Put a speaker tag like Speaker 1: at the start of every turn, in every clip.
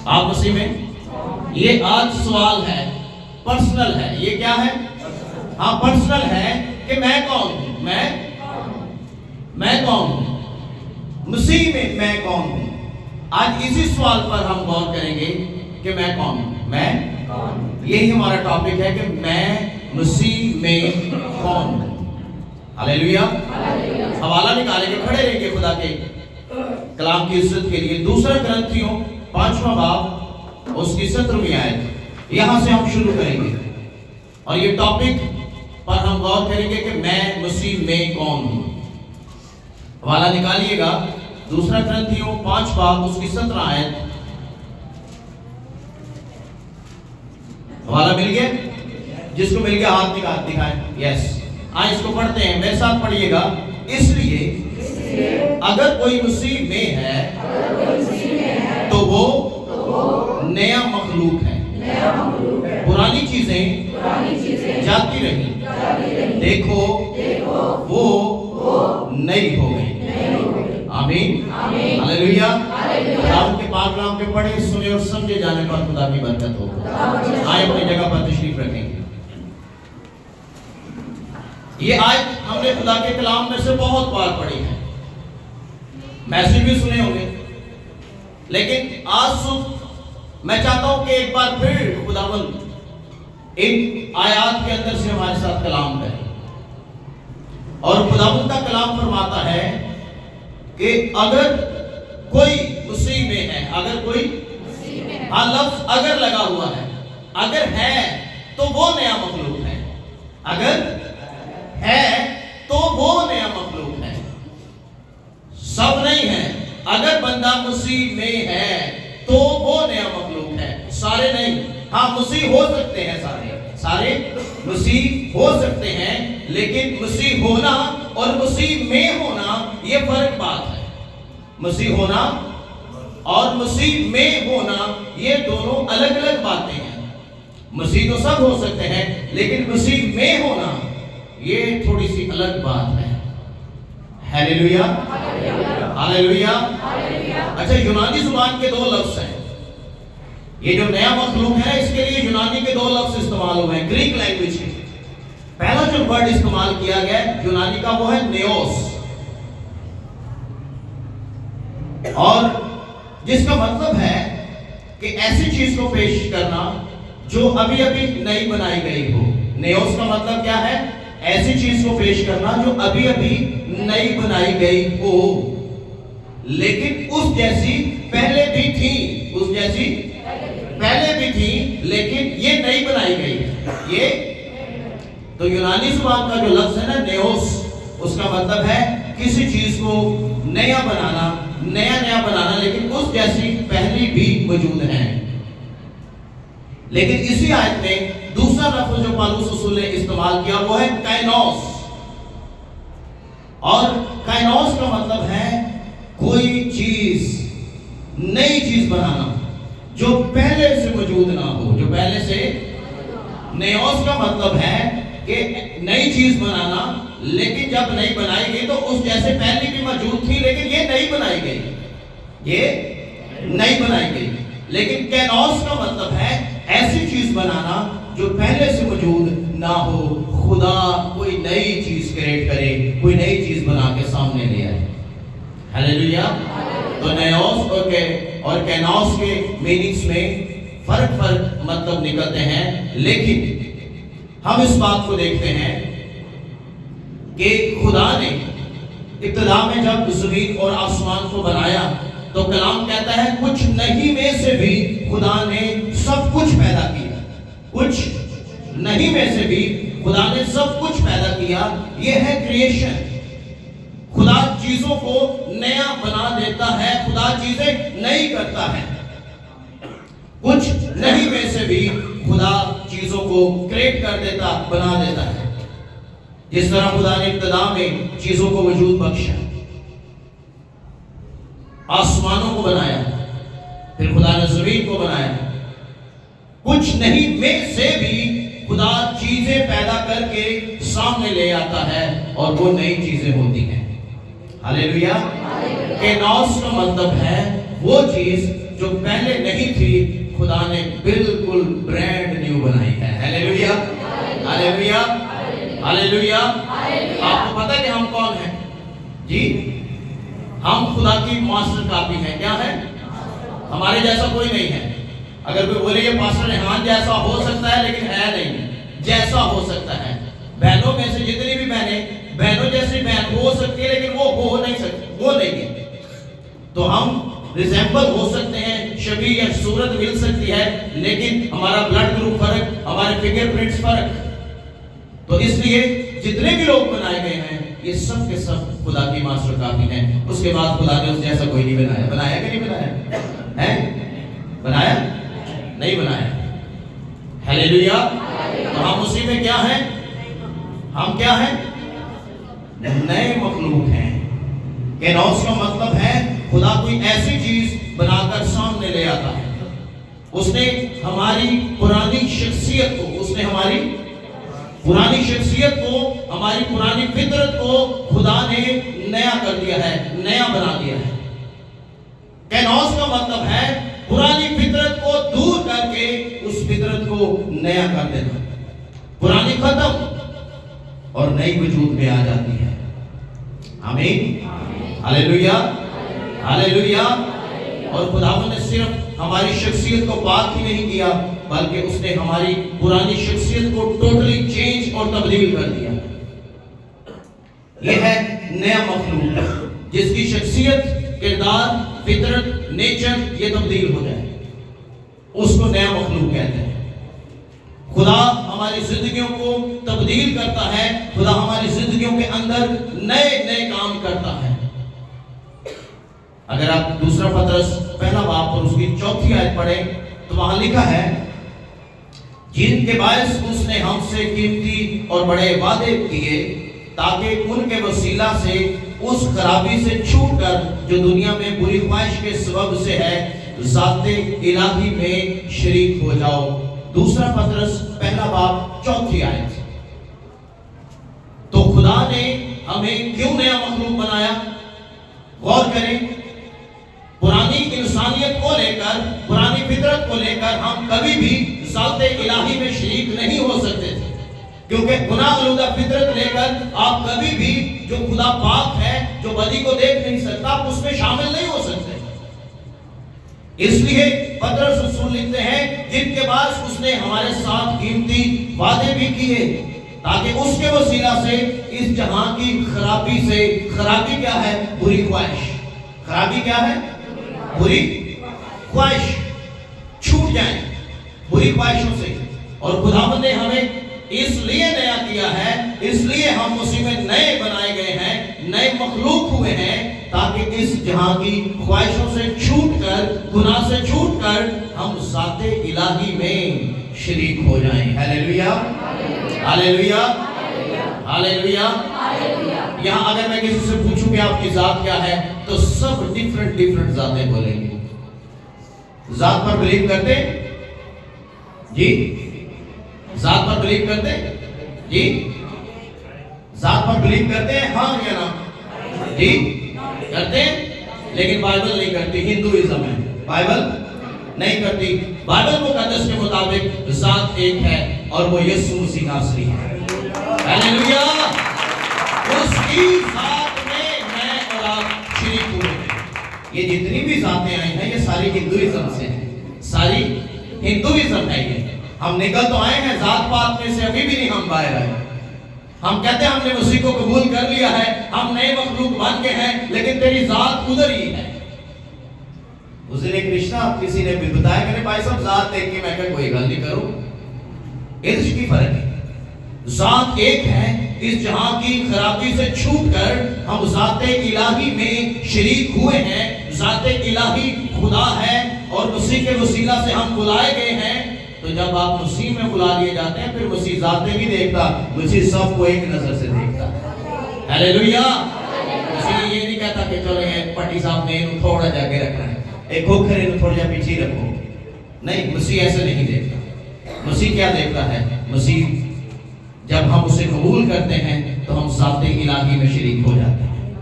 Speaker 1: آپ مسیح میں؟ یہ آج سوال ہے، پرسنل ہے. یہ کیا ہے؟ ہاں پرسنل ہے کہ میں کون ہوں. میں کون ہوں؟ مسیح میں میں کون ہوں؟ آج اسی سوال پر ہم غور کریں گے کہ میں کون ہوں. یہی ہمارا ٹاپک ہے کہ میں مسیح میں کون ہوں. ہلیلویا. حوالہ نکالیں گے، کھڑے رہیں گے خدا کے کلام کی عزت کے لیے. دوسرا کرنتھیوں 5واں باب اس کی 17ویں آیت، یہاں سے ہم شروع کریں گے اور یہ ٹاپک پر ہم غور کریں گے کہ میں مسیح میں کون ہوں. حوالہ نکالیے گا، دوسرا کرنتھیوں 5 باب اس کی 17 آیت. حوالہ مل گیا؟ جس کو مل گیا ہاتھ دکھائیں. یس. آئیں اس کو پڑھتے ہیں، میرے ساتھ پڑھیے گا. اس لیے اگر کوئی مسیح میں ہے تو وہ نیا مخلوق ہے. پرانی چیزیں جاتی رہیں، دیکھو وہ نئی ہو گئی. آمین. ہلیلویا. خدا کے پاک کلام کے پڑھے سنے اور سمجھے جانے پر خدا کی برکت ہو. آئیں اپنی جگہ پر تشریف رکھیں گے. یہ آیت ہم نے خدا کے کلام میں سے بہت بار پڑھی ہے، میسج بھی سنے ہوں گے، لیکن آج صبح میں چاہتا ہوں کہ ایک بار پھر خداوند ان آیات کے اندر سے ہمارے ساتھ کلام کرے. اور خداوند کا کلام فرماتا ہے کہ اگر کوئی مسیح میں ہے، اگر کوئی، ہاں لفظ اگر لگا ہوا ہے، اگر ہے تو وہ نیا مخلوق ہے. اگر ہے تو وہ نیا مخلوق ہے. سب نہیں ہے. اگر بندہ مسیح میں ہے تو وہ نیا مخلوق ہے، سارے نہیں. ہاں مسیح ہو سکتے ہیں، سارے مسیح ہو سکتے ہیں، لیکن مسیح ہونا اور مسیح میں ہونا یہ فرق بات ہے. مسیح ہونا اور مسیح میں ہونا یہ دونوں الگ الگ باتیں ہیں. مسیح تو سب ہو سکتے ہیں، لیکن مسیح میں ہونا یہ تھوڑی سی الگ بات ہے. ہیلیلویا. ہیلیلویا. اچھا، یونانی زبان کے 2 لفظ ہیں. یہ جو نیا مخلوق ہے اس کے لیے یونانی کے 2 لفظ استعمال ہوئے ہیں گریک لینگویج کے. پہلا جو ورڈ استعمال کیا گیا ہے یونانی کا وہ ہے نیوس، اور جس کا مطلب ہے کہ ایسی چیز کو پیش کرنا جو ابھی ابھی نئی بنائی گئی ہو. نیوس کا مطلب کیا ہے؟ ایسی چیز کو پیش کرنا جو ابھی ابھی نئی بنائی گئی ہو، لیکن اس جیسی پہلے بھی تھی. اس جیسی پہلے بھی تھی لیکن یہ نئی بنائی گئی ہے. یہ تو یونانی زبان کا جو لفظ ہے نا نیوس، اس کا مطلب ہے کسی چیز کو نیا بنانا، نیا بنانا، لیکن اس جیسی پہلی بھی موجود ہے. لیکن اسی آیت میں دوسرا لفظ جو پالوس رسول نے استعمال کیا وہ ہے کائنوس. اور کائنوس کا مطلب ہے کوئی چیز، نئی چیز بنانا جو پہلے سے موجود نہ ہو، جو پہلے سے. نیوس کا مطلب ہے کہ نئی چیز بنانا، لیکن جب نئی بنائی گئی تو اس جیسے پہلی بھی موجود تھی لیکن یہ نئی بنائی گئی. یہ نئی بنائی گئی. لیکن کائنوس کا مطلب ہے ایسی چیز بنانا جو پہلے سے موجود نہ ہو. خدا کوئی نئی چیز کریٹ کرے، کوئی نئی چیز بنا کے سامنے لے آئے. ہلیلویا. تو نیوس اور کائنوس کے میننگز میں فرق مطلب نکلتے ہیں، لیکن ہم اس بات کو دیکھتے ہیں کہ خدا نے ابتدا میں جب زمین اور آسمان کو بنایا تو کلام کہتا ہے کچھ نہیں میں سے بھی خدا نے سب کچھ پیدا کیا. کچھ نہیں میں سے بھی خدا نے سب کچھ پیدا کیا. یہ ہے کریشن. خدا چیزوں کو نیا بنا دیتا ہے، خدا چیزیں نئی کرتا ہے. کچھ نہیں میں سے بھی خدا چیزوں کو کریٹ کر دیتا، بنا دیتا ہے. جس طرح خدا نے ابتدا میں چیزوں کو وجود بخشا، آسمانوں کو بنایا، پھر خدا نے زمین کو بنایا. کچھ نہیں میں سے بھی خدا چیزیں پیدا کر کے سامنے لے آتا ہے اور وہ نئی چیزیں ہوتی ہیں. ہلیلویا. کائنوس کا مطلب ہے وہ چیز جو پہلے نہیں تھی خدا نے بالکل برانڈ نیو بنائی ہے. Hallelujah hallelujah hallelujah. آپ کو پتہ ہے کہ ہم کون ہیں؟ جی ہم خدا کی ماسٹر کاپی ہیں. کیا ہے؟ ہمارے جیسا کوئی نہیں ہے. اگر کوئی بولے یہ پاسٹر ریحان جیسا ہو سکتا ہے لیکن ہے نہیں. جیسا ہو سکتا ہے. بہنوں میں سے جتنی بھی بہنوں جیسی بہن ہو سکتی ہے لیکن وہ ہو نہیں سکتی, وہ نہیں ہے. تو ہم ریزیمبل ہو سکتے ہیں, شبیہ یا صورت مل سکتی ہے, لیکن ہمارا بلڈ گروپ فرق, ہمارے فنگر پرنٹس فرق. تو اس لیے جتنے بھی لوگ بنائے گئے ہیں یہ سب کے سب خدا کی ماسٹر کاپی ہیں. اس کے بعد خدا نے اس جیسا کوئی نہیں بنایا. بنایا کہ نہیں بنایا ہے؟ بنایا نہیں بنایا. ہیلیلویا. تو ہم اسی میں کیا ہیں؟ ہم کیا ہیں؟ نئے مخلوق ہیں. کینوس کا مطلب ہے خدا کوئی ایسی چیز بنا کر سامنے لے آتا ہے. اس نے ہماری پرانی شخصیت کو, اس نے ہماری پرانی شخصیت کو, ہماری پرانی فطرت کو خدا نے نیا کر دیا ہے, نیا بنا دیا ہے. کینوس کا مطلب ہے پرانی فطرت کو دور کر کے اس فطرت کو نیا کر دینا. پرانی ختم اور نئی وجود میں آ جاتی ہے. آمین ہیلیلویا ہیلیلویا. اور خداوند نے صرف ہماری شخصیت کو پاک ہی نہیں کیا بلکہ اس نے ہماری پرانی شخصیت کو ٹوٹلی چینج اور تبدیل کر دیا. یہ ہے نیا مخلوق جس کی شخصیت, کردار, فطرت, نیچر یہ تبدیل ہو جائے. اس کو نیا مخلوق کہتے ہیں. خدا ہماری زندگیوں کو تبدیل کرتا ہے. خدا ہماری زندگیوں کے اندر نئے نئے کام کرتا ہے. اگر آپ دوسرا پطرس پہلا باب اور اس کی 4 آیت پڑھیں تو وہاں لکھا ہے, جن کے باعث اس نے ہم سے قیمتی اور بڑے وعدے کیے تاکہ ان کے وسیلہ سے اس خرابی سے چھوٹ کر جو دنیا میں بری خواہش کے سبب سے ہے ذات الہی میں شریک ہو جاؤ. دوسرا پطرس پہلا باب 4 آیت. تو خدا نے ہمیں کیوں نیا مخلوق بنایا؟ غور کریں. پرانی انسانیت کو لے کر, پرانی فطرت کو لے کر ہم کبھی بھی ذات الہی میں شریک نہیں ہو سکتے تھے, کیونکہ گناہ آلودہ فطرت لے کر آپ کبھی بھی, جو خدا پاک ہے, جو بدی کو دیکھ نہیں سکتا, آپ اس میں شامل نہیں ہو سکتے. اس لیے پطرس رسول لکھتے ہیں جن کے باعث اس نے ہمارے ساتھ قیمتی وعدے بھی کیے تاکہ اس کے وسیلہ سے اس جہاں کی خرابی سے, خرابی کیا ہے؟ بری خواہش. خرابی کیا ہے؟ بری خواہش چھوٹ جائیں, بری خواہشوں سے. اور خداوند نے ہمیں اس لیے نیا کیا ہے, اس لیے ہم اسی میں نئے بنائے گئے ہیں, نئے مخلوق ہوئے ہیں تاکہ اس جہاں کی خواہشوں سے چھوٹ کر, گناہ سے چھوٹ کر ہم ذات الہی میں شریک ہو جائیں. Hallelujah hallelujah hallelujah. یہاں اگر میں کسی سے پوچھوں کہ آپ کی ذات کیا ہے تو سب ڈیفرنٹ ذاتیں بولیں گے. ذات پر بلیو کرتے؟ جی ذات پر بلیو کرتے؟ جی ذات پر بلیو کرتے ہیں, ہاں یا نا؟ جی کرتے ہیں, لیکن بائبل نہیں کرتی. ہندوازم ہے, بائبل نہیں کرتی. بائبل مقدس کے مطابق ذات ایک ہے اور وہ یسوع مسیح ناصری ہے. ہیلیلویا. اس کی ذات میں میں اور آپ شریک ہوئے ہیں. یہ جتنی بھی ذاتیں آئی ہیں یہ ساری ہندوازم سے ہیں, ساری ہندوازم ہے. یہ ہم نکل تو آئے ہیں ذات پات میں سے, ابھی بھی نہیں ہم باہر آئے. ہم کہتے ہیں ہم نے مسیح کو قبول کر لیا ہے, ہم نئے مخلوق بن کے ہیں, لیکن تیری ذات ادھر ہی ہے. اس دن ایک رشتہ کسی نے بھی بتایا کہ بھائی صاحب ذات دیکھ کے میں کہ کوئی گل نہیں کرو, اس کی فرق ہے. ذات ایک ہے, اس جہاں کی خرابی سے چھوٹ کر ہم ذات الہی میں شریک ہوئے ہیں. ذات الہی خدا ہے اور مسیح کے وسیلہ سے ہم بلائے گئے ہیں. تو جب آپ مسیح میں بلا لیے جاتے ہیں پھر مسیح ذاتیں نہیں دیکھتا, مسیح سب کو ایک نظر سے دیکھتا. ہیلیلویا. مسیح یہ نہیں کہتا کہ چلو یہ پٹی صاحب نے انہوں تھوڑا جا کے رکھنا ہے, ایک کھوکھر انہوں تھوڑا جا پیچھے رکھو. نہیں, مسیح ایسے نہیں دیکھتا. مسیح کیا دیکھتا ہے؟ مسیح جب ہم اسے قبول کرتے ہیں تو ہم ذات الہی میں شریک ہو جاتے ہیں.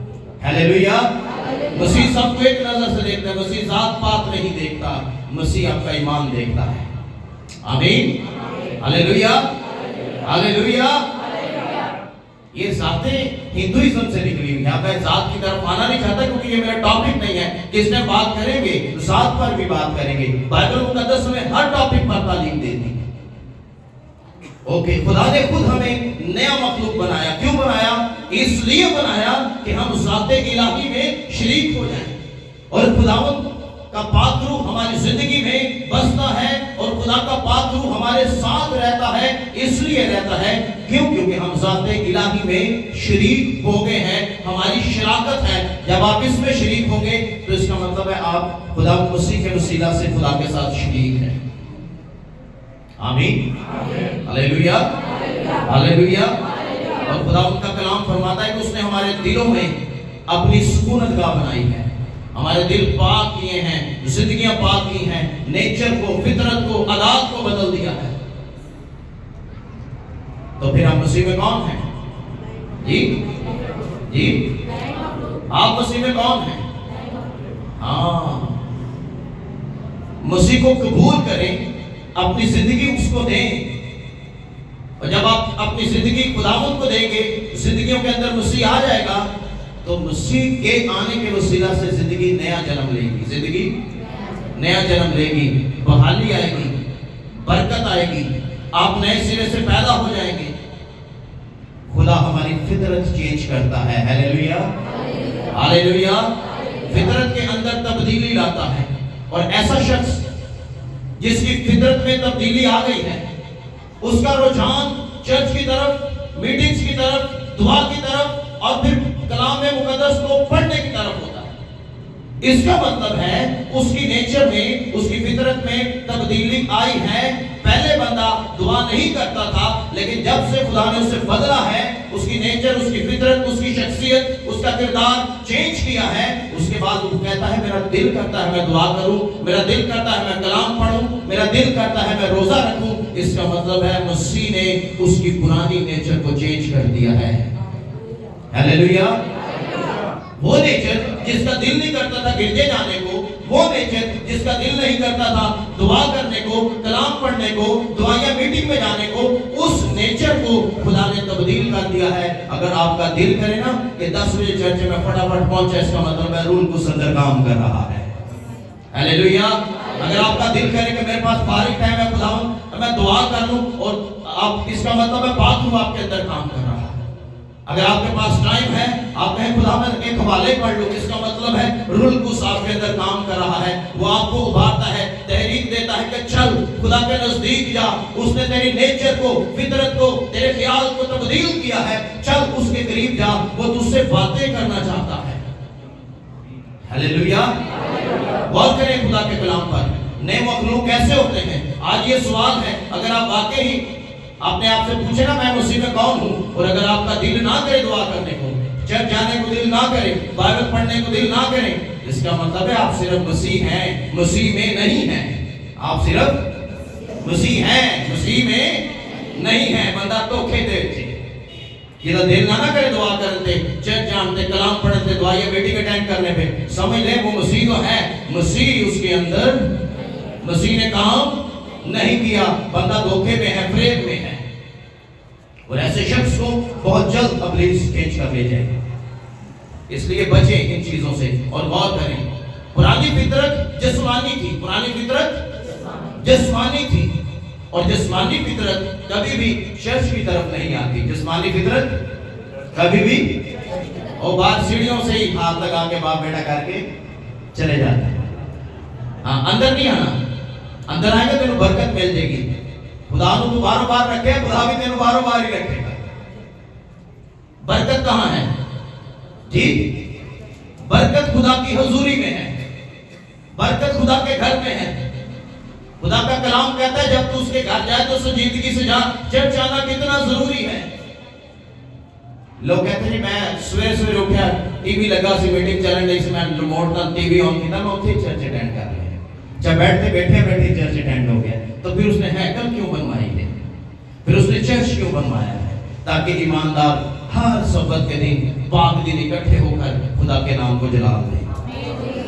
Speaker 1: ہیلیلویا مسیح سب کو ایک نظر سے دیکھتا ہے. مسیح ذات پات نہیں دیکھتا, مسیح آپ کا ایمان دیکھتا ہے. آمین, ہاللیلویا, ہاللیلویا. یہ ذاتیں ہندوازم سے نکلی ہوئی. میں ذات کی طرف آنا نہیں چاہتا کیونکہ یہ میرا ٹاپک نہیں ہے کہ اس میں بات کریں گے, ذات پر بھی بات کریں گے. بائبل مقدس میں ہر ٹاپک پر تعلیم دیتی ہے. اوکے, خدا نے خود ہمیں نیا مخلوق بنایا. کیوں بنایا؟ اس لیے بنایا کہ ہم ذات الہی میں شریک ہو جائیں, اور خداوند کا پاک روح ہماری زندگی میں بستا ہے, اور خدا کا پاک روح ہمارے ساتھ رہتا ہے. اس لیے رہتا ہے کیونکہ ہم ذات الہی میں شریک ہو گئے ہیں, ہماری شراکت ہے. جب آپ اس میں شریک ہوں گے تو اس کا مطلب ہے آپ خدا مسیح کے وسیلہ سے خدا کے ساتھ شریک ہیں. آمین, ہاللیلویا, ہاللیلویا. اور خدا ان کا کلام فرماتا ہے کہ اس نے ہمارے دلوں میں اپنی سکونت گاہ بنائی ہے. ہمارے دل پاک کیے ہیں, زندگیاں پاک کی ہیں, نیچر کو, فطرت کو, عادات کو بدل دیا ہے. تو پھر آپ مسیح میں کون ہیں؟ جی جی, آپ مسیح میں کون ہیں؟ ہاں, مسیح کو قبول کریں, اپنی زندگی اس کو دیں. اور جب آپ اپنی زندگی خداوند کو دیں گے, زندگیوں کے اندر مسیح آ جائے گا, تو مسیح کے آنے کے وسیلہ سے زندگی نیا جنم لے گی. زندگی نیا جنم لے گی, بحالی آئے گی, برکت آئے گی, آپ نئے سرے سے پیدا ہو جائیں گے. خدا ہماری فطرت چینج کرتا ہے. ہاللیلویا, ہاللیلویا. فطرت کے اندر تبدیلی لاتا ہے, اور ایسا شخص جس کی فطرت میں تبدیلی آ گئی ہے, اس کا رجحان چرچ کی طرف, میٹنگز کی طرف, دعا کی طرف, اور پھر کلام مقدس کو پڑھنے کی طرف ہوتا ہے. اس کا مطلب ہے اس کی نیچر میں, اس کی فطرت میں تبدیلی آئی ہے. پہلے بندہ دعا نہیں کرتا تھا, لیکن جب سے خدا نے اسے بدلا ہے, اس کی نیچر, اس کی فطرت, اس کی شخصیت, اس کا کردار چینج کیا ہے, اس کے بعد وہ کہتا ہے میرا دل کرتا ہے میں دعا کروں, میرا دل کرتا ہے میں کلام پڑھوں, میرا دل کرتا ہے میں روزہ رکھوں. اس کا مطلب ہے مسیح نے اس کی پرانی نیچر کو چینج کر دیا ہے. ہاللیلویا. وہ نیچر جس کا دل نہیں کرتا تھا گرجے جانے کو, وہ نیچر جس کا دل نہیں کرتا تھا دعا کرنے کو, کلام پڑھنے کو, دعائیں میٹنگ میں جانے کو, اس نیچر کو خدا نے تبدیل کر دیا ہے. اگر آپ کا دل کرے نا کہ 10 بجے چرچ میں فٹافٹ پہنچے, اس کا مطلب ہے روح القدس اندر کام کر رہا ہے. ہاللیلویا. اگر آپ کا دل کرے کہ میرے پاس فارغ ٹائم ہے خداوند میں دعا کر لوں, اور آپ, اس کا مطلب ہے پاک روح آپ کے اندر کام کر رہا ہے. اگر آپ کے پاس ٹائم ہے, آپ کہیں خدا میں ایک حوالے پڑھ لو, اس کا مطلب ہے روح القدس آپ کے اندر کام کر رہا ہے. وہ آپ کو ابھارتا ہے, تحریک دیتا ہے کہ چل خدا کے نزدیک جا. اس نے تیری نیچر کو, فطرت کو, تیرے خیال کو تبدیل کیا ہے, چل اس کے قریب جا, وہ تجھ سے باتیں کرنا چاہتا ہے. ہاللیلویا. غور کریں خدا کے کلام پر, نئے مخلوق کیسے ہوتے ہیں. آج یہ سوال ہے, اگر آپ واقعی اپنے آپ سے پوچھے نا میں مسیح میں کون ہوں, اور اگر آپ کا دل نہ کرے دعا کرنے کو, چرچ جانے کو دل نہ کرے, بائبل پڑھنے کو دل نہ کرے, اس کا مطلب ہے آپ صرف مسیح ہیں, مسیح میں نہیں ہیں. آپ صرف مسیح ہیں, مسیح میں نہیں ہیں. بندہ دھوکے دیتے, یہ دل نہ کرے دعا کرتے, چرچ جانتے, کلام پڑھتے, دعائیں میٹنگ اٹینڈ کرنے پہ سمجھ لیں وہ مسیح تو ہے, مسیح اس کے اندر, مسیح نے کام نہیں کیا. بندہ دھوکے میں ہے, فریب میں ہے, اور ایسے شخص کو بہت جلد ابلیس کھینچ کر لے جائے. اس لیے بچیں ان چیزوں سے اور غور کریں. پرانی فطرت جسمانی تھی, پرانی فطرت جسمانی تھی, اور جسمانی فطرت کبھی بھی چرچ کی طرف نہیں آتی. جسمانی فطرت کبھی بھی, اور باہر سیڑھیوں سے ہی ہاتھ لگا کے باپ بیٹا کر کے چلے جاتے ہیں. ہاں, اندر نہیں آنا. اندر آئے گا تینوں برکت مل جائے گی. خدا تو باروں بار رکھے, خدا بھی تینوں باروں بار ہی رکھے گا. برکت کہاں ہے جی؟ برکت خدا کی حضوری میں ہے, برکت خدا کے گھر میں ہے. خدا کا کلام کہتا ہے جب تو اس کے گھر جائے تو سنجیدگی سے جا. چرچ آنا کتنا ضروری ہے. لوگ کہتے ہیں میں سویر سویر اٹھیا, ٹی وی لگا سی, میٹنگ چلن رہی سی, میں ریموٹ نہ ٹی وی آن کیا, میں اتنے چرچ اٹینڈ کر رہا. جب بیٹھے چرچ اٹینڈ ہو گیا, تو پھر اس نے ہیکل کیوں بنوائی ہے, پھر اس نے چرچ کیوں بنوایا ہے؟ تاکہ ایماندار ہر صحبت کے دن پاک دن اکٹھے ہو کر خدا کے نام کو جلال دیں.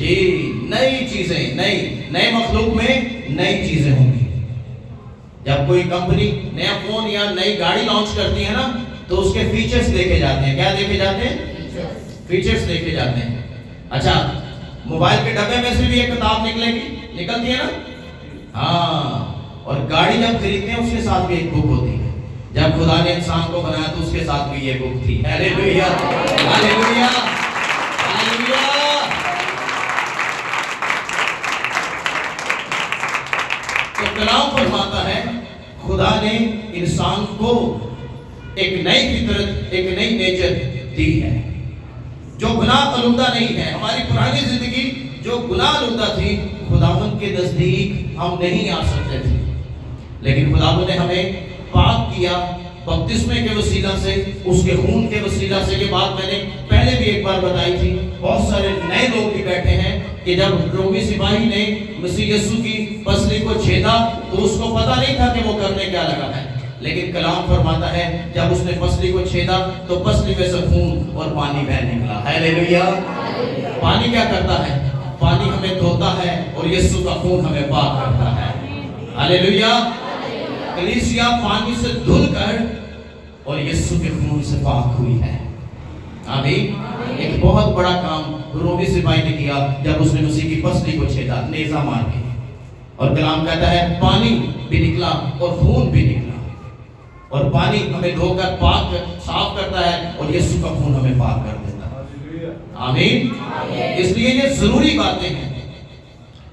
Speaker 1: جی نئی چیزیں، نئے مخلوق میں نئی چیزیں ہوں گی. جب کوئی کمپنی نیا فون یا نئی گاڑی لانچ کرتی ہے نا تو اس کے فیچرز دیکھے جاتے ہیں. کیا دیکھے جاتے ہیں؟ فیچرز دیکھے جاتے ہیں. اچھا موبائل کے ڈبے میں سے بھی ایک کتاب نکلتی ہے نا. ہاں اور گاڑی جب خریدتے ہیں اس کے ساتھ بھی ایک بک ہوتی ہے. جب خدا نے انسان کو بنایا تو اس کے ساتھ بھی یہ بک تھی. Hallelujah hallelujah hallelujah. تو کلام فرماتا ہے خدا نے انسان کو ایک نئی فطرت، ایک نئی نیچر دی ہے جو گناہ آلودہ نہیں ہے. ہماری پرانی زندگی جو گناہ آلودہ تھی، خداوند کے نزدیک ہم نہیں آ سکتے تھے، لیکن خداوند نے ہمیں پاک کیا بپتسمے کے وسیلہ سے، اس کے خون کے وسیلہ سے. یہ بات میں نے پہلے بھی ایک بار بتائی تھی. بہت سارے نئے لوگ بھی بیٹھے ہیں کہ جب رومی سپاہی نے مسیح یسوع کی پسلی کو چھیدا تو اس کو پتہ نہیں تھا کہ وہ کرنے کیا لگا ہے، لیکن کلام فرماتا ہے جب اس نے پسلی کو چھیدا تو پسلی میں سے خون اور پانی بہہ نکلا. ہیلیلویا. پانی کیا کرتا ہے؟ پانی ہمیں دھوتا ہے اور یسوع کا خون ہمیں پاک کرتا ہے. ہیلیلویا. کلیسیا پانی سے دھل کر اور یسوع کے خون سے پاک ہوئی ہے. آمین. ایک بہت بڑا کام رومی سپاہی نے کیا جب اس نے مسیح کی پسلی کو چھیدا نیزہ مار کے. اور کلام کہتا ہے پانی بھی نکلا اور خون بھی نکلا. اور پانی ہمیں دھو کر پاک صاف کرتا ہے اور یسوع کا خون ہمیں پاک کر دیتا ہے. آمین. اس لیے یہ ضروری باتیں ہیں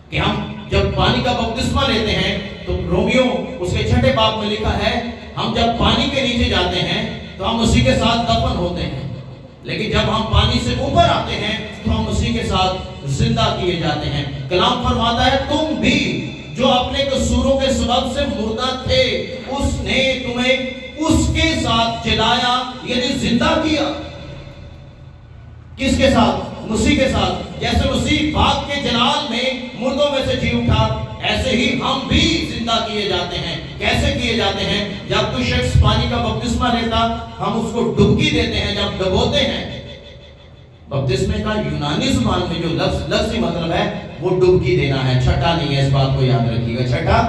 Speaker 1: کہ ہم جب پانی کا بپتسمہ لیتے ہیں تو رومیو اس کے 6 باب میں لکھا ہے ہم جب پانی کے نیچے جاتے ہیں تو ہم مسیح کے ساتھ دفن ہوتے ہیں، لیکن جب ہم پانی سے اوپر آتے ہیں تو ہم مسیح کے ساتھ زندہ کیے جاتے ہیں. کلام فرماتا ہے تم بھی جو اپنے قصوروں کے سبب سے مردہ تھے اس نے تمہیں اس کے ساتھ جلایا، یعنی زندہ کیا. کس کے ساتھ؟ مسیح کے ساتھ. جیسے مسیح بات کے جلال میں مردوں میں سے جی اٹھا، ایسے ہی ہم بھی زندہ کیے جاتے ہیں. کیسے کیے جاتے ہیں؟ جب کوئی شخص پانی کا بپتسمہ لیتا ہم اس کو ڈبکی دیتے ہیں، جب ڈبوتے ہیں. بپتسمے کا یونانی زبان میں جو لفظی مطلب ہے وہ ڈبکی دینا ہے، چھٹا نہیں ہے. اس بات کو یاد رکھیے گا، چھٹا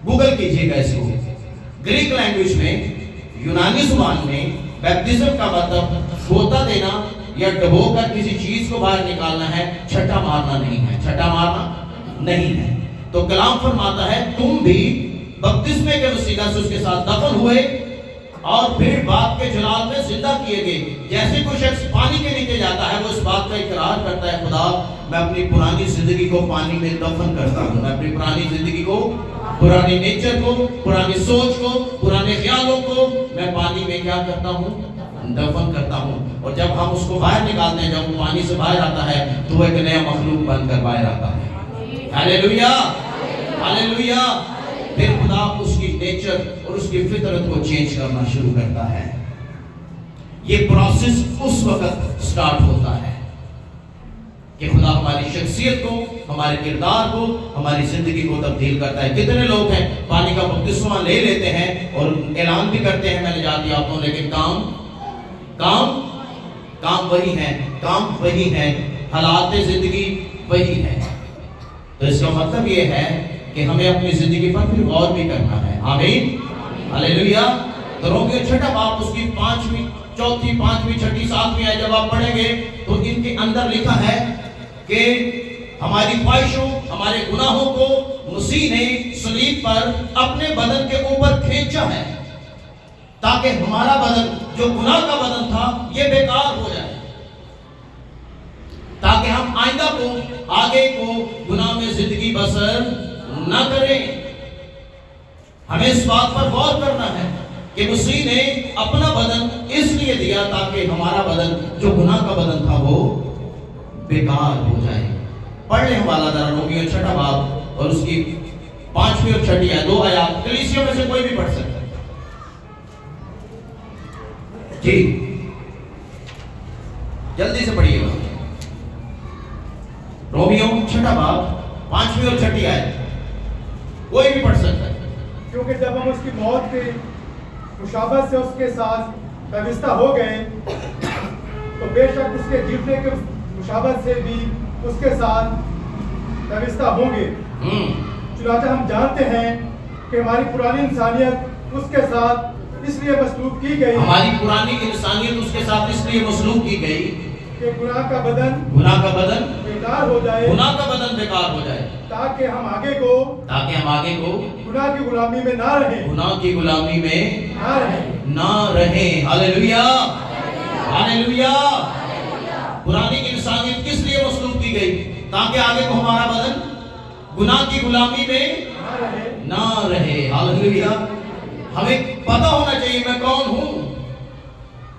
Speaker 1: گوگل کیجئے گا اس کو. گریک لینگویج میں، یونانی زبان میں بیپٹزم کا مطلب غوطہ دینا یا ڈبو کر کسی چیز کو باہر نکالنا ہے، چھٹا مارنا نہیں ہے. چھٹا مارنا نہیں ہے. تو کلام فرماتا ہے تم بھی بپتسمے کے وسیلہ سے اس کے ساتھ دفن ہوئے اور پھر باپ کے جلال میں زندہ کیے گئے. جیسے کوئی شخص پانی کے نیچے جاتا ہے وہ اس بات کا اقرار کرتا ہے خدا میں اپنی پرانی زندگی کو پانی میں دفن کرتا ہوں. میں اپنی پرانی زندگی کو، پرانی نیچر کو، پرانی سوچ کو، پرانے خیالوں کو میں پانی میں کیا کرتا ہوں؟ دفن کرتا ہوں. اور جب ہم اس کو باہر نکالتے ہیں، جب وہ پانی سے باہر آتا ہے تو وہ ایک نیا مخلوق بن کر باہر آتا ہے. Hallelujah hallelujah. پھر خدا اس کی نیچر اور اس کی فطرت کو چینج کرنا شروع کرتا ہے. یہ پروسیس اس وقت سٹارٹ ہوتا ہے کہ خدا ہماری شخصیت کو، ہمارے کردار کو، ہماری زندگی کو تبدیل کرتا ہے. کتنے لوگ ہیں پانی کا بپتسمہ لے لیتے ہیں اور اعلان بھی کرتے ہیں میں نجات یافتہ ہوں، لیکن کام وہی ہے، حالات زندگی وہی ہے. تو اس کا مطلب یہ ہے کہ ہمیں اپنی زندگی پر پھر غور بھی کرنا ہے. آمین ہلیلویا. تو رومیو 6 باب اس کی 5ویں 4تھی 5ویں 6ٹھی 7ویں آیت جب آپ پڑھیں گے تو ان کے اندر لکھا ہے کہ ہماری خواہشوں، ہمارے گناہوں کو مسیح نے صلیب پر اپنے بدن کے اوپر کھینچا ہے تاکہ ہمارا بدن جو گناہ کا بدن تھا یہ بیکار ہو جائے، تاکہ ہم آئندہ کو، آگے کو گناہ میں زندگی بسر نہ کریں. ہمیں اس بات پر غور کرنا ہے کہ مسیح نے اپنا بدن اس لیے دیا تاکہ ہمارا بدن جو گناہ کا بدن تھا وہ بیکار ہو جائے. پڑھ لیں حوالہ ذرا رومیو 6 باب اور اس کی 5ویں اور 6ٹھی آیت. 2 آیات کلیسیوں میں سے کوئی بھی پڑھ سکتا ہے. جی جلدی سے پڑھیے گا. رومیو 6 باب 5ویں اور 6ٹھی آیت کوئی بھی پڑھ سکتا ہے.
Speaker 2: کیونکہ جب ہم اس کی موت کے مشابہت سے اس کے ساتھ پیوستہ ہو گئے تو بے شک اس کے جیتنے کے مشابہت سے بھی اس کے ساتھ وابستہ ہوں گے۔ چنانچہ ہم جانتے ہیں کہ ہماری پرانی انسانیت اس کے ساتھ اس لیے مسلوب کی گئی،
Speaker 1: ہماری پرانی انسانیت اس کے ساتھ اس لیے مسلوب کی گئی
Speaker 2: کہ گناہ کا بدن بیکار ہو جائے،
Speaker 1: گناہ کا بدن بیکار ہو جائے،
Speaker 2: تاکہ ہم آگے کو گناہ کی غلامی میں نہ رہیں،
Speaker 1: گناہ کی غلامی میں
Speaker 2: نہ رہیں۔
Speaker 1: نہ رہیں۔ ہاللیلویا، ہاللیلویا۔ پرانی انسانیت کس لیے مسلوب کی گئی؟ تاکہ آگے کو ہمارا بدن گناہ کی غلامی میں نہ رہے۔ ہاللیلویا۔ ہمیں پتہ ہونا چاہیے میں کون ہوں،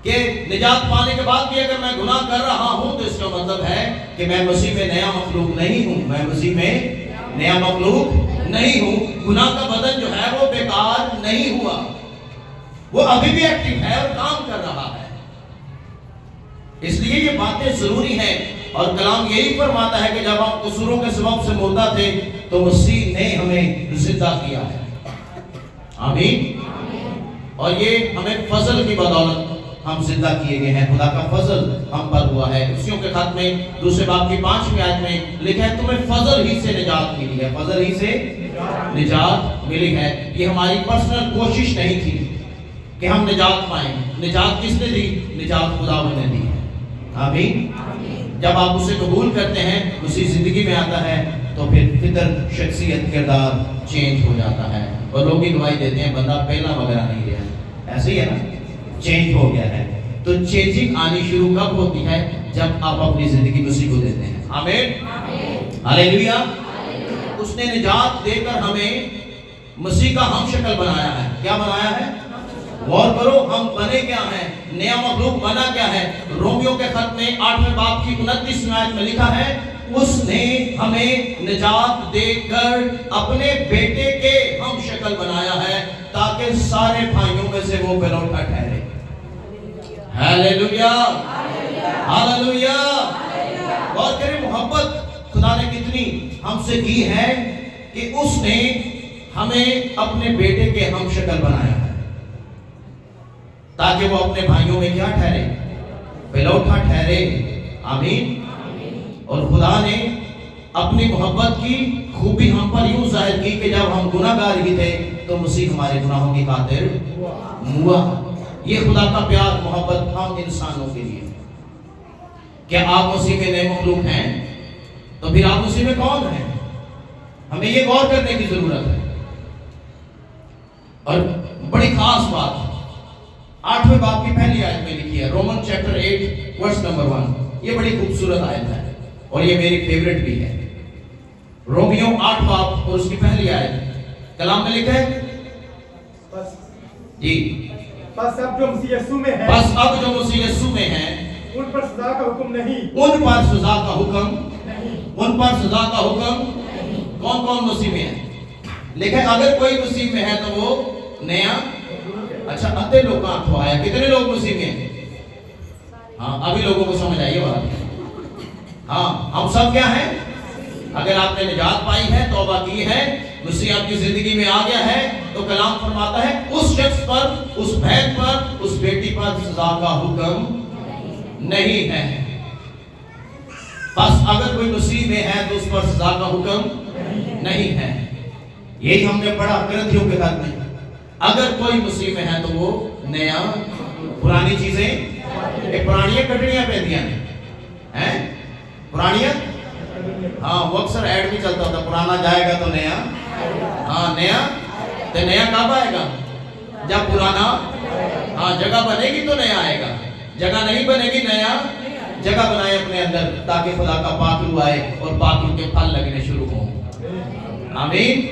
Speaker 1: کہ نجات پانے کے بعد بھی اگر میں گناہ کر رہا ہوں تو اس کا مطلب ہے کہ میں مسیح میں نیا مخلوق نہیں ہوں، میں مسیح میں نیا مخلوق نہیں ہوں۔ گناہ کا بدن جو ہے وہ بیکار نہیں ہوا، وہ ابھی بھی ایکٹیو ہے اور کام کر رہا ہے۔ اس لیے یہ باتیں ضروری ہیں، اور کلام یہی فرماتا ہے کہ جب ہم قصوروں کے سبب سے مردہ تھے تو مسیح نے ہمیں زندہ کیا ہے۔ آمین۔ اور یہ ہمیں فضل کی بدولت ہم زندہ کیے گئے ہیں، خدا کا فضل ہم پر ہوا ہے۔ افسیوں کے خط میں 2 باب کی 5ویں آیت میں لکھا ہے تمہیں فضل ہی سے نجات ملی ہے، فضل ہی سے نجات ملی ہے۔ یہ ہماری پرسنل کوشش نہیں تھی کہ ہم نجات پائیں، نجات کس نے دی؟ نجات خداوند نے دی ہے۔ آمین۔ جب آپ اسے قبول کرتے ہیں، اسی زندگی میں آتا ہے، تو پھر فطر، شخصیت، کردار چینج ہو جاتا ہے، اور لوگ ہی گواہی دیتے ہیں بندہ پہلا وغیرہ نہیں رہا۔ ایسے ہی ہے نا، چینج ہو گیا ہے۔ تو چینجنگ آنی شروع کب ہوتی ہے؟ جب آپ اپنی زندگی مسیح کو دیتے ہیں۔ آمین، ہاللیلویا۔ اس نے نجات دے کر ہمیں مسیح کا ہم شکل بنایا ہے۔ کیا بنایا ہے؟ غور کرو، ہم بنے کیا ہیں؟ نیا مخلوق بنا کیا ہے؟ رومیوں کے خط میں 8ویں باب کی 29ویں آیت میں لکھا ہے اس نے ہمیں نجات دے کر اپنے بیٹے کے ہم شکل بنایا ہے، تاکہ سارے بھائیوں میں سے وہ پہلوٹا ٹھہرے۔ ہاللیلویا، ہاللیلویا۔ غور کریں، محبت خدا نے کتنی ہم سے کی ہے کہ اس نے ہمیں اپنے بیٹے کے ہم شکل بنایا ہے، تاکہ وہ اپنے بھائیوں میں کیا ٹھہرے؟ پہلوٹا ٹھہرے۔ آمین۔ اور خدا نے اپنی محبت کی خوبی ہم پر یوں ظاہر کی کہ جب ہم گناہ گار ہی تھے تو مسیح ہمارے گناہوں کی خاطر ہوا۔ یہ خدا کا پیار، محبت ہم انسانوں کے لیے۔ کیا آپ مسیح میں نئے مخلوق ہیں؟ تو پھر آپ مسیح میں کون ہیں؟ ہمیں یہ غور کرنے کی ضرورت ہے۔ اور بڑی خاص بات 8ویں باب کی پہلی آیت میں لکھی ہے، رومن چیپٹر 8 ورس نمبر 1۔ یہ بڑی خوبصورت آیت ہے اور یہ میری فیورٹ بھی ہے۔ رومیوں 8 باب اور اس کی پہلی آیت کلام میں لکھا ہے جی،
Speaker 2: بس اب جو مسیح یسوع میں ہیں،
Speaker 1: بس اب جو مسیح یسوع میں ہیں
Speaker 2: ان پر سزا کا حکم نہیں،
Speaker 1: ان پر سزا کا حکم نہیں، ان پر سزا کا حکم نہیں۔ کون کون مسیح میں ہے؟ لیکن اگر کوئی مسیح میں ہے تو وہ نیا۔ اچھا، ادھے لوگ کہاں تو آیا؟ کتنے لوگ مسیح میں ہیں؟ ہاں، ابھی لوگوں کو سمجھ آئیے بات۔ ہاں، ہم سب کیا ہیں؟ اگر آپ نے نجات پائی ہے، توبہ کی ہے، مسیح آپ کی زندگی میں آ گیا ہے، تو کلام فرماتا ہے اس شخص پر، اس بہن پر، اس بیٹی پر سزا کا حکم نہیں ہے۔ بس اگر کوئی مسیح میں ہے تو اس پر سزا کا حکم نہیں ہے۔ یہی ہم نے پڑھا کرنتھیوں کے خط میں، اگر کوئی مسیح میں ہے تو وہ نیا، پرانی چیزیں، پرانیاں کٹڑیاں پہنیاں ہیں، پرانیاں، ہاں وہ اکثر ایڈ بھی چلتا ہوتا، پرانا جائے گا تو نیا، ہاں نیا، تو نیا کب آئے گا؟ جب پرانا، ہاں جگہ بنے گی تو نیا آئے گا، جگہ نہیں بنے گی، نیا جگہ بنائے اپنے اندر، تاکہ خدا کا پاک روح آئے اور پاک روح کے پھل لگنے شروع ہوں۔ آمین،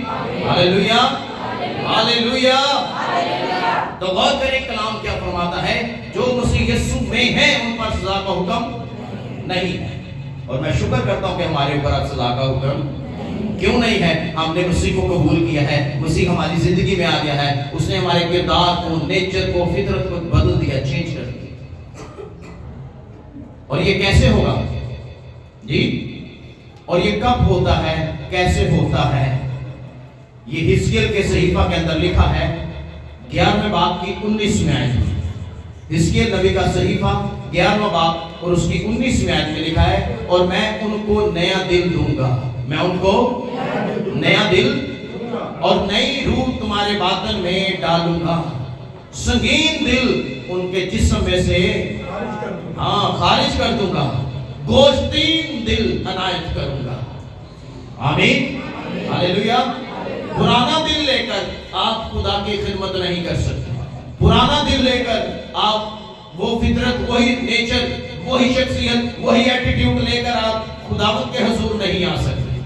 Speaker 1: ہاللیلویا، ہاللیلویا۔ تو غور کریں کلام کیا فرماتا ہے، جو مسیح یسوع میں ہیں ان پر سزا کا حکم نہیں ہے۔ اور میں شکر کرتا ہوں کہ ہمارے اوپر اب سزا کا حکم کیوں نہیں ہے؟ ہم نے مسیح کو قبول کیا ہے، مسیح ہماری زندگی میں آ گیا ہے، اس نے ہمارے کردار کو، نیچر کو، فطرت کو بدل دیا، چینج کر دیا۔ اور یہ کیسے ہوگا جی؟ اور یہ کب ہوتا ہے، کیسے ہوتا ہے؟ یہ حزقیل کے صحیفہ کے اندر لکھا ہے 11ویں باب کی 19ویں آیت۔ حزقیل نبی کا صحیفہ 11واں باب اور اس کی 19ویں آیت میں لکھا ہے اور میں ان کو نیا دل دوں گا، میں ان کو نیا دل اور نئی روح تمہارے باطن میں ڈالوں گا، سنگین دل ان کے جسم میں سے خارج کر دوں گا، گوشتین دل عنایت کروں گا۔ آمین، ہاللیلویہ۔ پرانا دل لے کر آپ خدا کی خدمت نہیں کر سکتے، پرانا دل لے کر آپ وہ فطرت، وہی نیچر، وہی شخصیت، وہی ایٹیٹیوڈ لے کر آپ خداوند کے حضور نہیں آ سکتے۔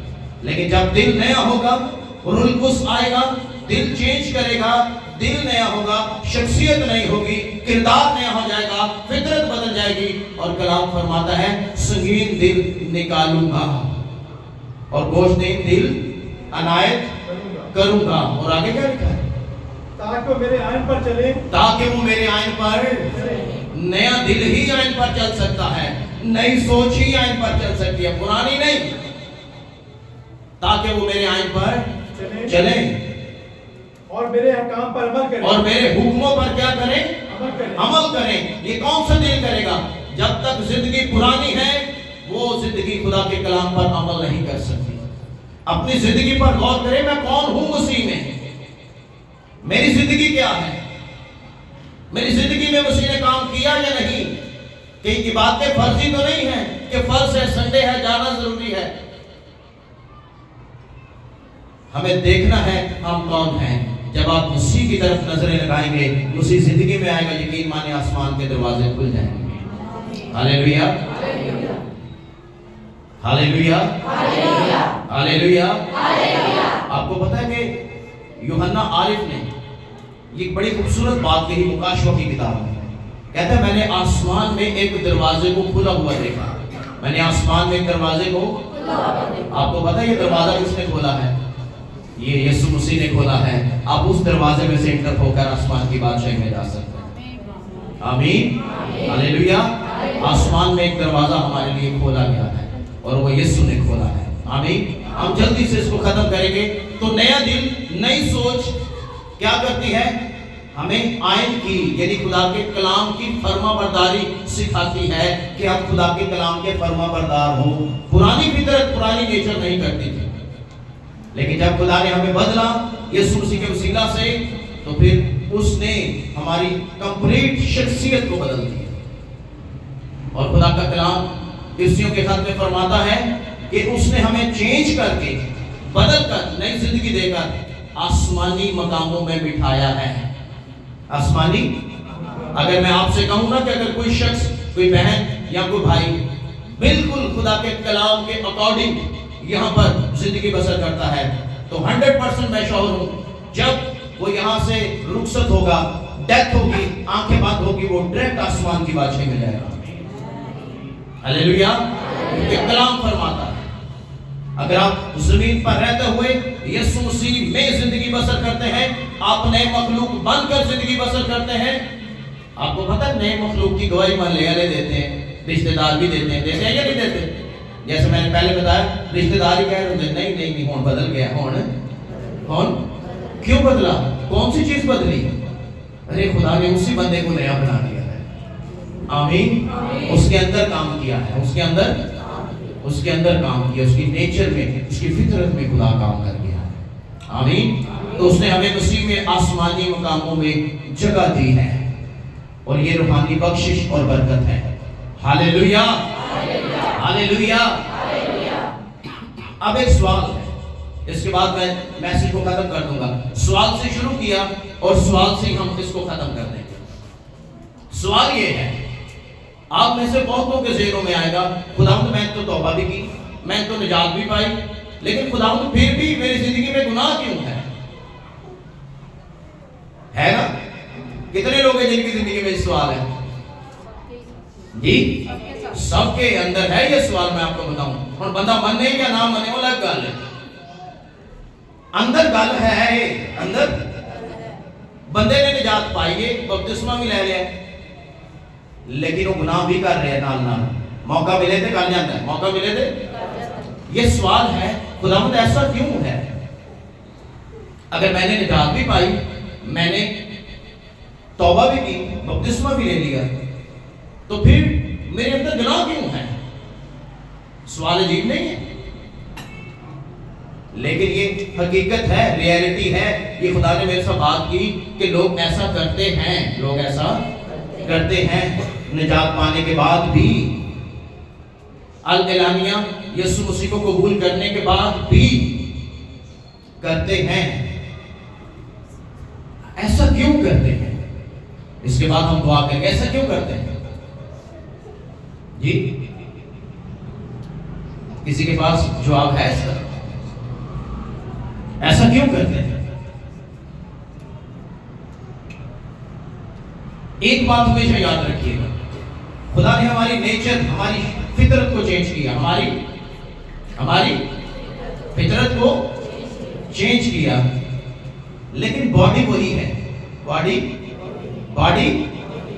Speaker 1: لیکن جب دل نیا ہوگا، روح القدس آئے گا، دل چینج کرے گا، دل نیا ہوگا، شخصیت نئی ہوگی، کردار نیا ہو جائے گا، فطرت بدل جائے گی، اور کلام فرماتا ہے سنگین دل نکالوں گا اور گوشتین دل عنایت کروں گا۔ اور آگے کیا لکھا ہے؟
Speaker 2: تاکہ وہ میرے آئین پر چلے،
Speaker 1: تاکہ وہ میرے آئین پر، نیا دل ہی آئین پر چل سکتا ہے، نئی سوچ ہی آئین پر چل سکتی ہے، پرانی نہیں۔ تاکہ وہ میرے آئین پر چلیں
Speaker 2: اور میرے احکام پر عمل کریں،
Speaker 1: اور میرے حکموں پر کیا کریں؟
Speaker 2: عمل کریں۔
Speaker 1: یہ کون سا دل کرے گا؟ جب تک زندگی پرانی ہے وہ زندگی خدا کے کلام پر عمل نہیں کر سکتی۔ اپنی زندگی پر غور کریں، میں کون ہوں مسیح میں، میری زندگی کیا ہے، میری زندگی میں مسیح نے کام کیا یا نہیں؟ کئی کی باتیں فرضی تو نہیں ہیں کہ فرض ہے، سنڈے ہے، جانا ضروری ہے۔ ہمیں دیکھنا ہے ہم کون ہیں۔ جب آپ مسیح کی طرف نظریں لگائیں گے، مسیح زندگی میں آئے گا، یقین مانے آسمان کے دروازے کھل جائیں گے۔ ہاللیلویہ، ہاللیلویہ، ہاللیلویہ۔ آپ کو پتا ہے کہ یوحنا عارف نے یہ بڑی خوبصورت بات کہی مکاشفہ کی کتاب میں، کہتا ہے میں نے آسمان میں ایک دروازے کو کھلا ہوا دیکھا، میں نے آسمان میں ایک دروازے کو، آپ کو پتا ہے یہ دروازہ کس نے کھولا ہے؟ یہ یسوع مسیح نے کھولا ہے۔ آپ اس دروازے میں سے انٹر ہو کر آسمان کی بادشاہی میں جا سکتے ہیں۔ آمین، ہاللیلویہ۔ آسمان میں ایک دروازہ ہمارے لیے کھولا گیا ہے اور وہ یسوع نے کھولا ہے۔ آمین۔ ہم جلدی سے اس کو ختم کریں گے۔ تو نیا دل، نئی سوچ کیا کرتی ہے؟ ہمیں آئین کی یعنی خدا کے کلام کی فرما برداری سکھاتی ہے کہ ہم خدا کے کلام کے فرما بردار ہوں۔ پرانی فطرت، پرانی نیچر نہیں کرتی تھی، لیکن جب خدا نے ہمیں بدلا یسوع مسیح کے وسیلہ سے، تو پھر اس نے ہماری کمپلیٹ شخصیت کو بدل دیا۔ اور خدا کا کلام افسیوں کے خط میں فرماتا ہے کہ اس نے ہمیں چینج کر کے، بدل کر، نئی زندگی دے کر آسمانی مقاموں میں بٹھایا ہے۔ آسمانی، اگر میں آپ سے کہوں نا کہ اگر کوئی شخص، کوئی بہن یا کوئی بھائی بالکل خدا کے کلام کے اکارڈنگ یہاں پر زندگی بسر کرتا ہے، تو 100% میں شعور ہوں جب وہ یہاں سے رخصت ہوگا، ڈیتھ ہوگی، آنکھیں بند ہوگی، وہ ڈائریکٹ آسمان کی بادشاہی میں جائے گا۔ ہاللیلویہ۔ یہ کلام فرماتا ہے اگر آپ زمین پر رہتے ہوئے یسوع مسیح میں زندگی بسر کرتے ہیں، آپ نئے مخلوق بن کر زندگی بسر کرتے ہیں۔ آپ کو پتہ ہے نئے مخلوق کی گواہی محلے والے دیتے ہیں، رشتہ دار بھی دیتے ہیں یا نہیں دیتے؟ جیسے میں نے پہلے بتایا، رشتہ دار ہی کہہ رہے ہیں نہیں ہون بدل گیا، ہون کیوں بدلا؟ کون سی چیز بدلی؟ ارے خدا نے اسی بندے کو نیا بنا دیا ہے۔ آمین۔ اس کے اندر کام کیا ہے، اس کے اندر کام کیا، اس کی نیچر میں، اس کی فطرت میں خدا کام کر گیا ہے۔ آمین۔ تو اس نے ہمیں مسیح میں آسمانی مقاموں میں جگہ دی ہے، اور یہ روحانی بخشش اور برکت ہے۔ ہاللیلویہ، ہاللیلویہ۔ اب ایک سوال ہے، اس کے بعد میں میسج کو ختم کر دوں گا۔ سوال سے شروع کیا اور سوال سے ہم اس کو ختم کر دیں گے۔ سوال یہ ہے، آپ میں سے بہتوں کے ذہنوں میں آئے گا، خداوند میں تو توبہ بھی کی، میں تو نجات بھی پائی، لیکن خداوند پھر بھی میری زندگی میں گناہ کیوں ہے نا؟ کتنے لوگ ہیں جن کی زندگی میں اس سوال ہے؟ جی سب کے اندر ہے یہ سوال۔ میں آپ کو بتاؤں، اور بندہ منے یا نہ منے وہ الگ گل ہے، اندر گل ہے، اندر بندے نے نجات پائی ہے، بپتسمہ بھی لے لیا، لیکن وہ گناہ بھی کر رہے ہیں نال نال۔ موقع ملے تھے کر جاتا ہے، موقع ملے تھے۔ یہ سوال ہے خداوند ایسا کیوں ہے؟ اگر میں نے نجات بھی پائی، میں نے توبہ بھی کی، بپتسمہ بھی لے لیا، تو پھر میرے اندر گناہ کیوں ہے؟ سوال عجیب نہیں ہے، لیکن یہ حقیقت ہے، ریئلٹی ہے۔ یہ خدا نے میرے سے بات کی کہ لوگ ایسا کرتے ہیں، لوگ ایسا کرتے ہیں نجات پانے کے بعد بھی، الاعلانیہ یسوع مسیح کو قبول کرنے کے بعد بھی کرتے ہیں۔ ایسا کیوں کرتے ہیں؟ اس کے بعد ہم دعا کریں گے، ایسا کیوں کرتے ہیں؟ جی کسی کے پاس جواب ہے اس کا؟ ایسا کیوں کرتے ہیں؟ ایک بات ہمیشہ یاد رکھیے گا، خدا نے ہماری نیچر، ہماری فطرت کو چینج کیا، ہماری فطرت کو چینج کیا، لیکن باڈی وہی ہے۔ باڈی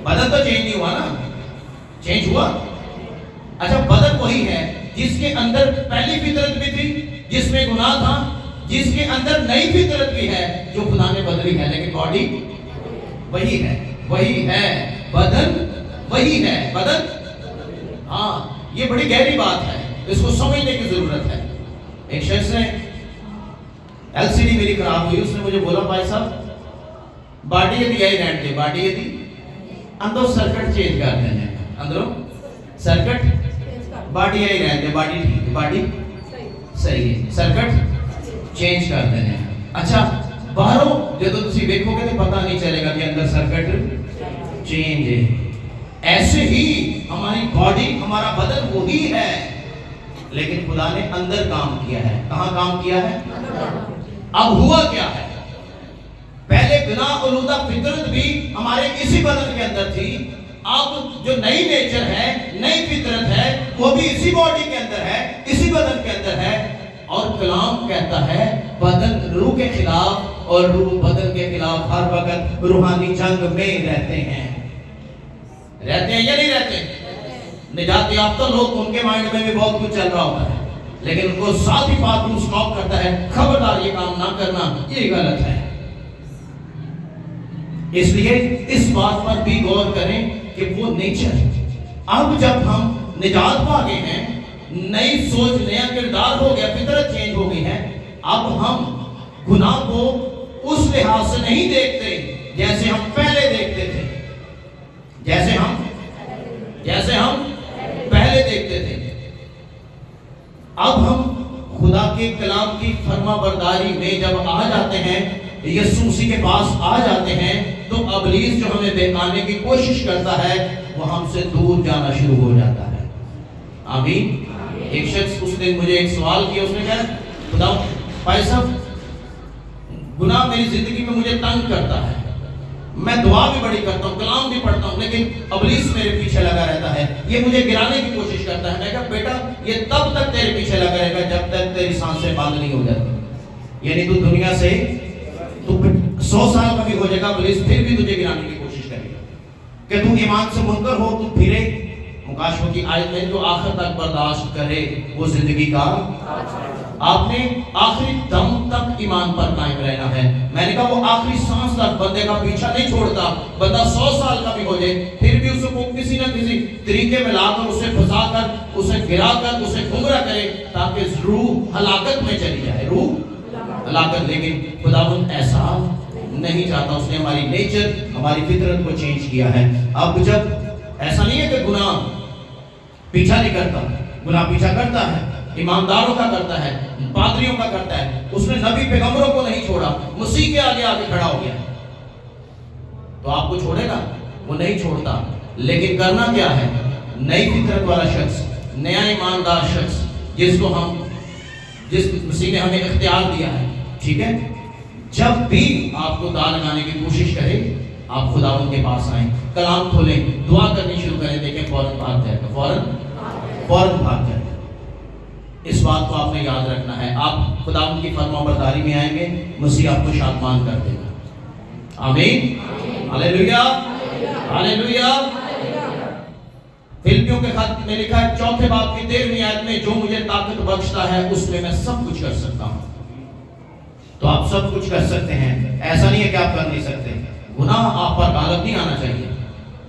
Speaker 1: بدن تو چینج نہیں ہوا نا؟ چینج ہوا؟ اچھا، بدن وہی ہے جس کے اندر پہلی فطرت بھی تھی جس میں گناہ تھا، جس کے اندر نئی فطرت بھی ہے جو خدا نے بدلی ہے، لیکن باڈی وہی ہے، بدن وہی ہے، بدن۔ ہاں، یہ بڑی گہری بات ہے، اس کو سمجھنے کی ضرورت ہے۔ ایک شخص نے LCD میری خراب ہوئی، اس نے مجھے بولا بھائی صاحب باڈی یدی یہی رہتے، باڈی یدی اندر سرکٹ چینج کر دینے، اندروں سرکٹ باڈی یہی رہتے، باڈی ٹھیک ہے، باڈی صحیح ہے، سرکٹ چینج کر دینے۔ اچھا، باہروں جدو تسی دیکھو گے تو پتہ نہیں چلے گا کہ اندر سرکٹ چینج ہے۔ ایسے ہی ہماری باڈی، ہمارا بدن وہی ہے، لیکن خدا نے اندر کام کیا ہے۔ کہاں کام کیا ہے؟ اب ہوا کیا ہے؟ پہلے گناہ آلودہ فطرت بھی ہمارے اسی بدن کے اندر تھی، اب جو نئی نیچر ہے، نئی فطرت ہے، وہ بھی اسی باڈی کے اندر ہے، اسی بدن کے اندر ہے۔ اور کلام کہتا ہے بدن روح کے خلاف اور روح بدن کے خلاف ہر وقت روحانی جنگ میں رہتے ہیں یا نہیں رہتے؟ نجات یافتہ لوگ، ان کے مائنڈ میں بھی بہت کچھ چل رہا ہوتا ہے، لیکن ان کو ساتھ ہی بات کو سٹاپ کرتا ہے، خبردار یہ کام نہ کرنا، یہ غلط ہے۔ اس لیے اس بات پر بھی غور کریں کہ وہ نیچر، اب جب ہم نجات پا گئے ہیں، نئی سوچ، نیا کردار ہو گیا، فطرت چینج ہو گئی ہے، اب ہم گناہ کو اس لحاظ سے نہیں دیکھتے جیسے ہم پہلے دیکھتے تھے، جیسے ہم پہلے دیکھتے تھے۔ اب ہم خدا کے کلام کی فرما برداری میں جب آ جاتے ہیں، یسوع مسیح کے پاس آ جاتے ہیں، تو ابلیس جو ہمیں بہکانے کی کوشش کرتا ہے وہ ہم سے دور جانا شروع ہو جاتا ہے۔ آمین۔ ایک شخص اس نے مجھے ایک سوال کیا، اس نے کہا خدا بھائی صاحب گناہ میری زندگی میں مجھے تنگ کرتا ہے، میں دعا بھی بڑی کرتا ہوں، کلام بھی پڑھتا ہوں، لیکن ابلیس میرے پیچھے لگا رہتا ہے، یہ مجھے گرانے کی کوشش کرتا ہے۔ میں کہا بیٹا یہ تب تک تیرے پیچھے لگا رہے گا جب تک تیری سانسیں بند نہیں ہو جاتی، یعنی تو دنیا سے تو 100 سال کا بھی ہو جائے گا، ابلیس پھر بھی تجھے گرانے کی کوشش کرے گا کہ تو ایمان سے منکر ہو، تو پھرے۔ مکاشفہ کی آیت میں جو آخر تک برداشت کرے وہ زندگی کا، آپ نے آخری دم تک ایمان پر قائم رہنا ہے۔ میں نے کہا وہ آخری سانس تک بندے کا پیچھا نہیں چھوڑتا، بندہ 100 سال کا بھی ہو جائے پھر بھی اسے کو کسی نہ کسی طریقے میں لا کر اسے پھنسا کر، اسے گرا کر، اسے گمراہ کرے تاکہ روح ہلاکت میں چلی جائے، روح ہلاکت۔ لیکن خداوند ایسا نہیں چاہتا، اس نے ہماری نیچر، ہماری فطرت کو چینج کیا ہے۔ اب جب ایسا نہیں ہے کہ گناہ پیچھا نہیں کرتا، گناہ پیچھا کرتا ہے، ایمانداروں کا کرتا ہے، پادریوں کا کرتا ہے، اس نے نبی پیغمبروں کو نہیں چھوڑا، مسیح کے آگے آگے کھڑا ہو گیا، تو آپ کو چھوڑے گا؟ وہ نہیں چھوڑتا۔ لیکن کرنا کیا ہے؟ نئی فطرت والا شخص، نیا ایماندار شخص، جس مسیح نے ہمیں اختیار دیا ہے، ٹھیک ہے، جب بھی آپ کو داغ لگانے کی کوشش کرے آپ خداوند کے پاس آئیں، کلام کھولیں، دعا کرنی شروع کریں، دیکھیں فوراً بھاگ جائے گا، فوراً بھاگ جائے گا۔ اس بات کو آپ نے یاد رکھنا ہے۔ آپ خداوند کی فرما برداری میں آئیں گے، مسیح آپ کو شادمان کر دے گا۔ آمین، ہاللیلویا، ہاللیلویا۔ فلپیوں کے خط میں لکھا ہے 4 باب کی 13ویں آیت میں، جو مجھے طاقت بخشتا ہے اس میں سب کچھ کر سکتا ہوں۔ تو آپ سب کچھ کر سکتے ہیں، ایسا نہیں ہے کہ آپ کر نہیں سکتے۔ گناہ آپ پر غالب نہیں آنا چاہیے،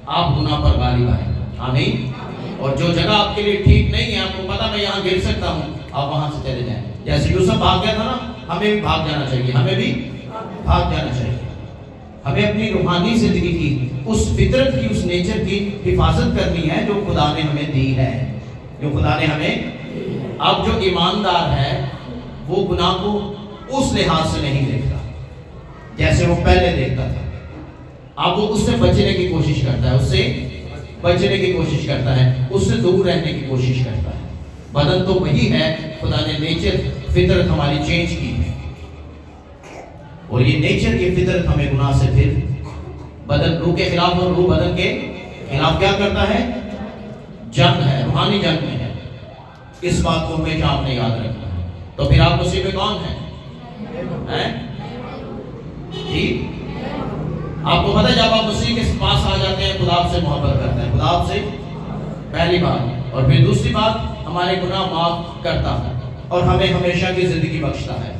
Speaker 1: آپ گناہ پر غالب آئیں۔ آمین۔ اور جو جگہ آپ کے لیے ٹھیک نہیں ہے، آپ کو پتا میں یہاں گر سکتا ہوں، آپ وہاں سے چلے جائیں. جیسے یوسف بھاگ گیا تھا نا، ہمیں بھی بھاگ جانا چاہیے، ہمیں بھی بھاگ جانا چاہیے. ہمیں اپنی روحانی زندگی کی، اس فطرت کی، اس نیچر کی حفاظت کرنی ہے جو خدا نے ہمیں دی ہے، جو خدا نے ہمیں. اب جو ایماندار ہے وہ گناہ کو اس لحاظ سے نہیں دیکھتا جیسے وہ پہلے دیکھتا تھا. اب وہ اس سے بچنے کی کوشش کرتا ہے، اس سے بچنے کی کوشش کرتا ہے، اس سے دور رہنے کی کوشش کرتا ہے. بدن تو وہی ہے، خدا نے نیچر، فطرت ہماری چینج کی ہے، اور یہ نیچر، یہ فطرت ہمیں گناہ سے پھر بدن روح کے خلاف اور روح بدن کے خلاف کیا کرتا ہے؟ جنگ ہے، روحانی جنگ میں ہے. اس بات کو ہمیشہ آپ نے یاد رکھنا ہے. تو پھر آپ مسیح میں کون ہیں؟ جی آپ کو پتہ ہے جب آپ مسیح کے پاس آ جاتے ہیں، خدا آپ سے محبت کرتا ہے، خدا آپ سے پہلی بات، اور پھر دوسری بات ہمارے گناہ معاف کرتا ہے اور ہمیں ہمیشہ کی زندگی بخشتا ہے.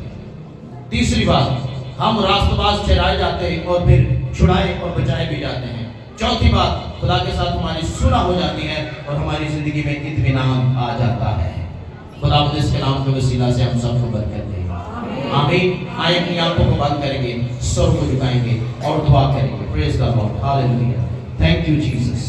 Speaker 1: تیسری بات، ہم راست باز ٹھہرائے جاتے ہیں اور پھر چھڑائے اور بچائے بھی جاتے ہیں. چوتھی بات، خدا کے ساتھ ہماری صلح ہو جاتی ہے اور ہماری زندگی میں اطمینان آ جاتا ہے. خدا اس کلام کے وسیلہ سے ہم سب کو برکت دے گا. آمین. آئے اپنی آنکھوں کو بند کریں گے، سر کو جھکائیں گے اور دعا کریں گے. Praise the lord. Hallelujah. Thank you Jesus.